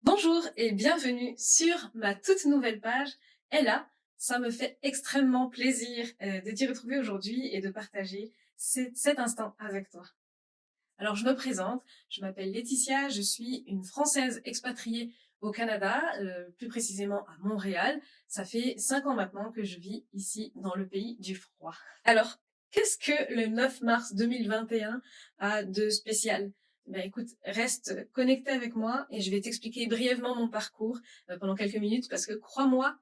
Bonjour et bienvenue sur ma toute nouvelle page. Ella, ça me fait extrêmement plaisir de t'y retrouver aujourd'hui et de partager cet instant avec toi. Alors je me présente, je m'appelle Laetitia, je suis une Française expatriée au Canada, plus précisément à Montréal. Ça fait 5 ans maintenant que je vis ici dans le pays du froid. Alors, qu'est-ce que le 9 mars 2021 a de spécial? Ben écoute, reste connecté avec moi et je vais t'expliquer brièvement mon parcours pendant quelques minutes parce que crois-moi,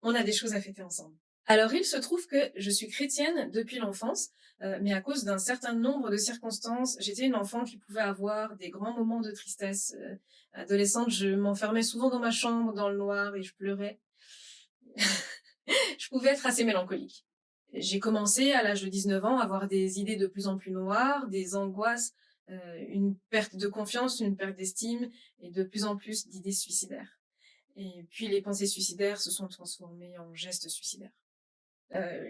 on a des choses à fêter ensemble. Alors il se trouve que je suis chrétienne depuis l'enfance, mais à cause d'un certain nombre de circonstances, j'étais une enfant qui pouvait avoir des grands moments de tristesse. Adolescente, je m'enfermais souvent dans ma chambre, dans le noir, et je pleurais. Je pouvais être assez mélancolique. J'ai commencé à l'âge de 19 ans à avoir des idées de plus en plus noires, des angoisses, une perte de confiance, une perte d'estime et de plus en plus d'idées suicidaires. Et puis les pensées suicidaires se sont transformées en gestes suicidaires.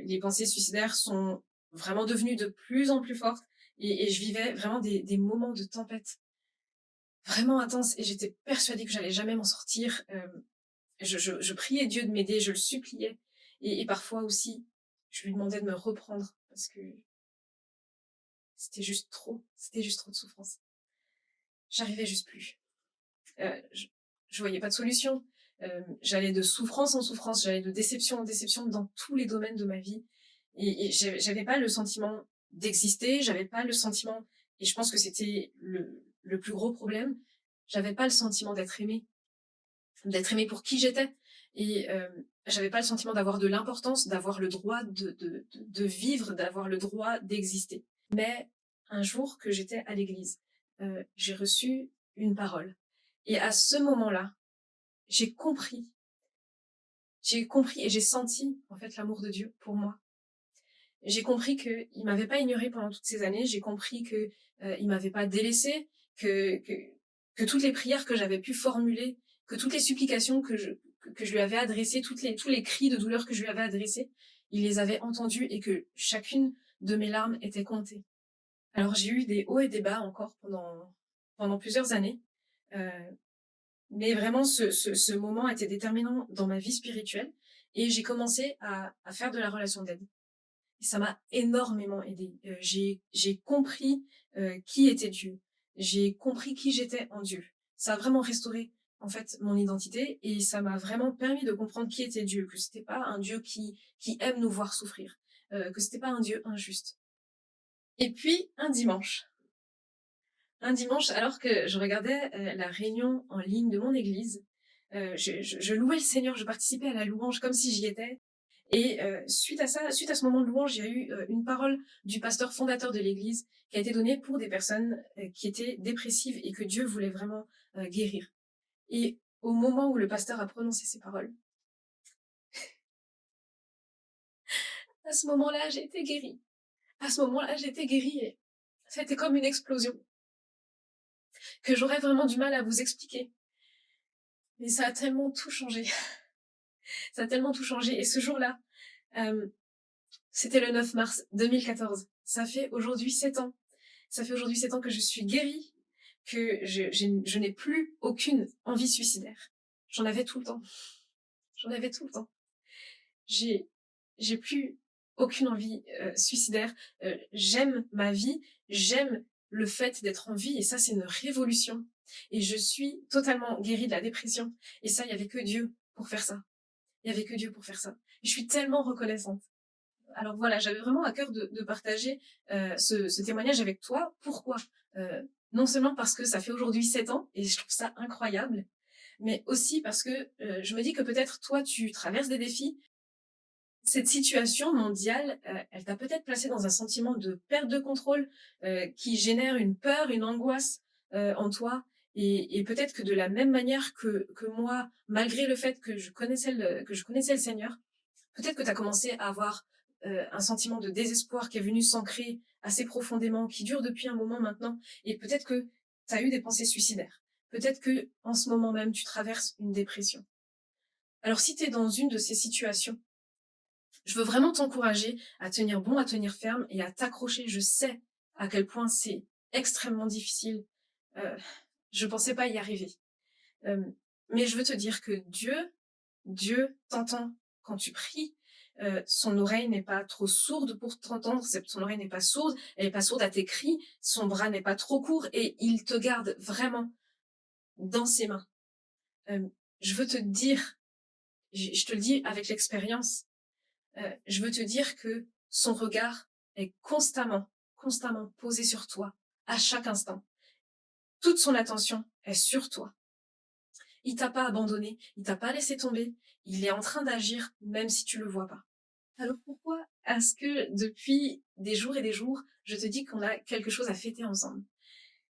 Les pensées suicidaires sont vraiment devenues de plus en plus fortes et je vivais vraiment des moments de tempête vraiment intenses et j'étais persuadée que j'allais jamais m'en sortir. Je priais Dieu de m'aider, je le suppliais et parfois aussi, je lui demandais de me reprendre parce que c'était juste trop de souffrance. J'arrivais juste plus. Je voyais pas de solution. J'allais de souffrance en souffrance, j'allais de déception en déception dans tous les domaines de ma vie. Et j'avais pas le sentiment d'exister, j'avais pas le sentiment, et je pense que c'était le plus gros problème, j'avais pas le sentiment d'être aimée pour qui j'étais. Et j'avais pas le sentiment d'avoir de l'importance, d'avoir le droit de vivre, d'avoir le droit d'exister. Mais un jour que j'étais à l'église, j'ai reçu une parole. Et à ce moment-là, j'ai compris, j'ai compris et j'ai senti en fait l'amour de Dieu pour moi. J'ai compris qu'il m'avait pas ignorée pendant toutes ces années. J'ai compris que il m'avait pas délaissée, que, que que toutes les prières que j'avais pu formuler, que toutes les supplications que je lui avais adressées, tous les cris de douleur que je lui avais adressés, il les avait entendus et que chacune de mes larmes était comptée. Alors j'ai eu des hauts et des bas encore pendant plusieurs années, euh, mais vraiment ce moment était déterminant dans ma vie spirituelle et j'ai commencé à faire de la relation d'aide. Et ça m'a énormément aidée. J'ai compris qui était Dieu. J'ai compris qui j'étais en Dieu. Ça a vraiment restauré en fait mon identité et ça m'a vraiment permis de comprendre qui était Dieu, que c'était pas un Dieu qui aime nous voir souffrir, que c'était pas un Dieu injuste. Et puis un dimanche, alors que je regardais la réunion en ligne de mon église, je louais le Seigneur, je participais à la louange comme si j'y étais. Et suite à ça, suite à ce moment de louange, il y a eu une parole du pasteur fondateur de l'église qui a été donnée pour des personnes qui étaient dépressives et que Dieu voulait vraiment guérir. Et au moment où le pasteur a prononcé ces paroles, à ce moment-là, j'ai été guérie. À ce moment-là, j'ai été guérie et c'était comme une explosion que j'aurais vraiment du mal à vous expliquer. Mais ça a tellement tout changé. Ça a tellement tout changé. Et ce jour-là, euh, c'était le 9 mars 2014. Ça fait aujourd'hui 7 ans. Ça fait aujourd'hui 7 ans que je suis guérie, que je n'ai plus aucune envie suicidaire. J'en avais tout le temps. J'en avais tout le temps. J'ai, j'ai plus aucune envie suicidaire. J'aime ma vie, j'aime le fait d'être en vie et ça c'est une révolution. Et je suis totalement guérie de la dépression. Et ça, il y avait que Dieu pour faire ça. Il y avait que Dieu pour faire ça. Et je suis tellement reconnaissante. Alors voilà, j'avais vraiment à cœur de partager ce témoignage avec toi. Pourquoi non seulement parce que ça fait aujourd'hui 7 ans et je trouve ça incroyable, mais aussi parce que je me dis que peut-être toi, tu traverses des défis. Cette situation mondiale, elle t'a peut-être placé dans un sentiment de perte de contrôle qui génère une peur, une angoisse en toi. Et peut-être que de la même manière que moi, malgré le fait que je connaissais le Seigneur, peut-être que tu as commencé à avoir un sentiment de désespoir qui est venu s'ancrer assez profondément, qui dure depuis un moment maintenant, et peut-être que tu as eu des pensées suicidaires. Peut-être que en ce moment même, tu traverses une dépression. Alors si tu es dans une de ces situations, je veux vraiment t'encourager à tenir bon, à tenir ferme et à t'accrocher. Je sais à quel point c'est extrêmement difficile. Euh, je pensais pas y arriver. Mais je veux te dire que Dieu t'entend quand tu pries. Son oreille n'est pas trop sourde pour t'entendre, son oreille n'est pas sourde, elle n'est pas sourde à tes cris, son bras n'est pas trop court et il te garde vraiment dans ses mains. Je veux te dire, je te le dis avec l'expérience, je veux te dire que son regard est constamment posé sur toi, à chaque instant. Toute son attention est sur toi. Il t'a pas abandonné, il t'a pas laissé tomber, il est en train d'agir même si tu le vois pas. Alors pourquoi est-ce que depuis des jours et des jours, je te dis qu'on a quelque chose à fêter ensemble?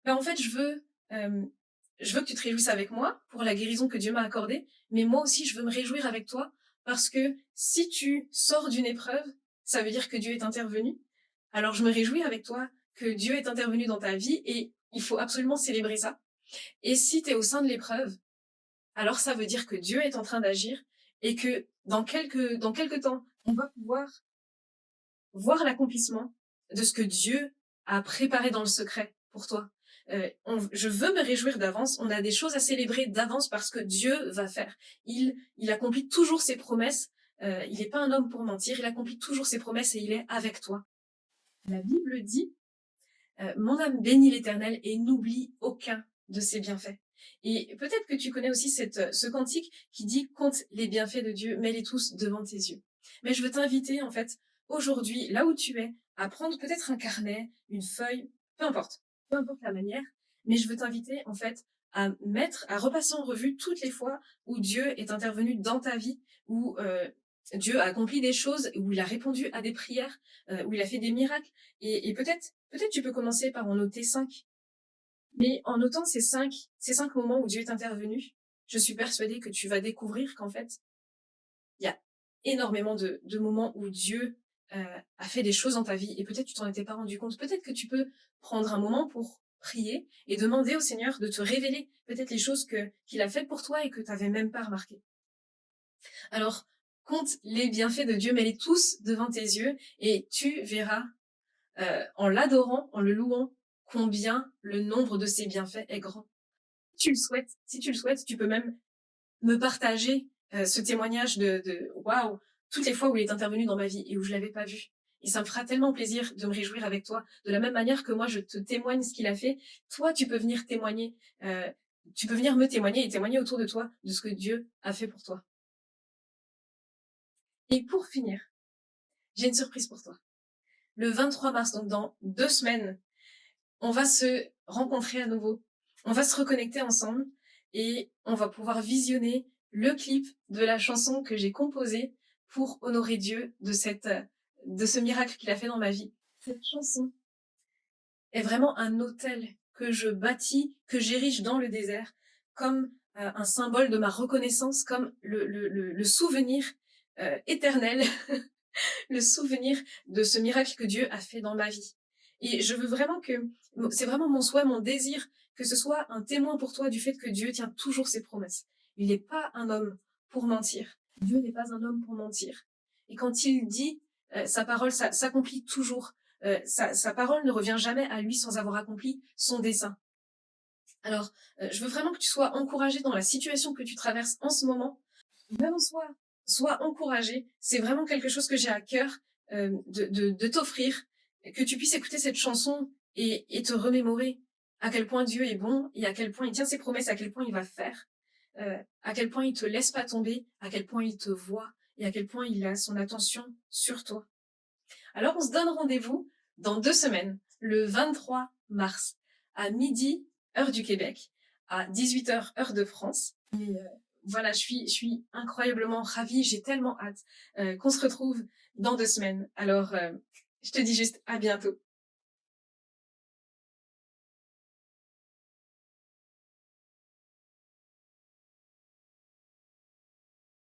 Ben en fait, je veux que tu te réjouisses avec moi pour la guérison que Dieu m'a accordée, mais moi aussi, je veux me réjouir avec toi parce que si tu sors d'une épreuve, ça veut dire que Dieu est intervenu. Alors je me réjouis avec toi que Dieu est intervenu dans ta vie et il faut absolument célébrer ça. Et si tu es au sein de l'épreuve, alors ça veut dire que Dieu est en train d'agir et que dans quelques temps, on va pouvoir voir l'accomplissement de ce que Dieu a préparé dans le secret pour toi. Je veux me réjouir d'avance. On a des choses à célébrer d'avance parce que Dieu va faire. Il accomplit toujours ses promesses. Il n'est pas un homme pour mentir. Il accomplit toujours ses promesses et il est avec toi. La Bible dit mon âme bénit l'Éternel et n'oublie aucun de ses bienfaits. Et peut-être que tu connais aussi ce cantique qui dit compte les bienfaits de Dieu, mets-les tous devant tes yeux. Mais je veux t'inviter en fait aujourd'hui, là où tu es, à prendre peut-être un carnet, une feuille, peu importe la manière, mais je veux t'inviter en fait à repasser en revue toutes les fois où Dieu est intervenu dans ta vie, où Dieu a accompli des choses, où il a répondu à des prières, où il a fait des miracles. Et peut-être tu peux commencer par en noter 5. Mais en notant ces cinq moments où Dieu est intervenu, je suis persuadée que tu vas découvrir qu'en fait, il y a énormément de moments où Dieu a fait des choses dans ta vie et peut-être tu t'en étais pas rendu compte. Peut-être que tu peux prendre un moment pour prier et demander au Seigneur de te révéler peut-être les choses qu'il a faites pour toi et que tu n'avais même pas remarqué. Alors, compte les bienfaits de Dieu, mets-les tous devant tes yeux et tu verras en l'adorant, en le louant, combien le nombre de ses bienfaits est grand. Si tu le souhaites, tu peux même me partager ce témoignage de waouh, toutes les fois où il est intervenu dans ma vie et où je l'avais pas vu. Et ça me fera tellement plaisir de me réjouir avec toi. De la même manière que moi, je te témoigne ce qu'il a fait, toi, tu peux venir témoigner, tu peux venir me témoigner et témoigner autour de toi de ce que Dieu a fait pour toi. Et pour finir, j'ai une surprise pour toi. Le 23 mars, donc dans 2 semaines, on va se rencontrer à nouveau. On va se reconnecter ensemble et on va pouvoir visionner le clip de la chanson que j'ai composée pour honorer Dieu de ce miracle qu'il a fait dans ma vie. Cette chanson est vraiment un autel que je bâtis, que j'érige dans le désert, comme un symbole de ma reconnaissance, comme le souvenir éternel, le souvenir de ce miracle que Dieu a fait dans ma vie. Et je veux vraiment c'est vraiment mon souhait, mon désir, que ce soit un témoin pour toi du fait que Dieu tient toujours ses promesses. Il n'est pas un homme pour mentir. Dieu n'est pas un homme pour mentir. Et quand il dit sa parole, ça s'accomplit toujours. Sa parole ne revient jamais à lui sans avoir accompli son dessein. Alors, je veux vraiment que tu sois encouragé dans la situation que tu traverses en ce moment. Vraiment, sois encouragé. C'est vraiment quelque chose que j'ai à cœur de t'offrir, que tu puisses écouter cette chanson et te remémorer à quel point Dieu est bon et à quel point il tient ses promesses, à quel point il va faire, à quel point il te laisse pas tomber, à quel point il te voit et à quel point il a son attention sur toi. Alors, on se donne rendez-vous dans 2 semaines, le 23 mars, à midi, heure du Québec, à 18h, heure de France. Et voilà, je suis incroyablement ravie, j'ai tellement hâte qu'on se retrouve dans 2 semaines. Alors, je te dis juste à bientôt.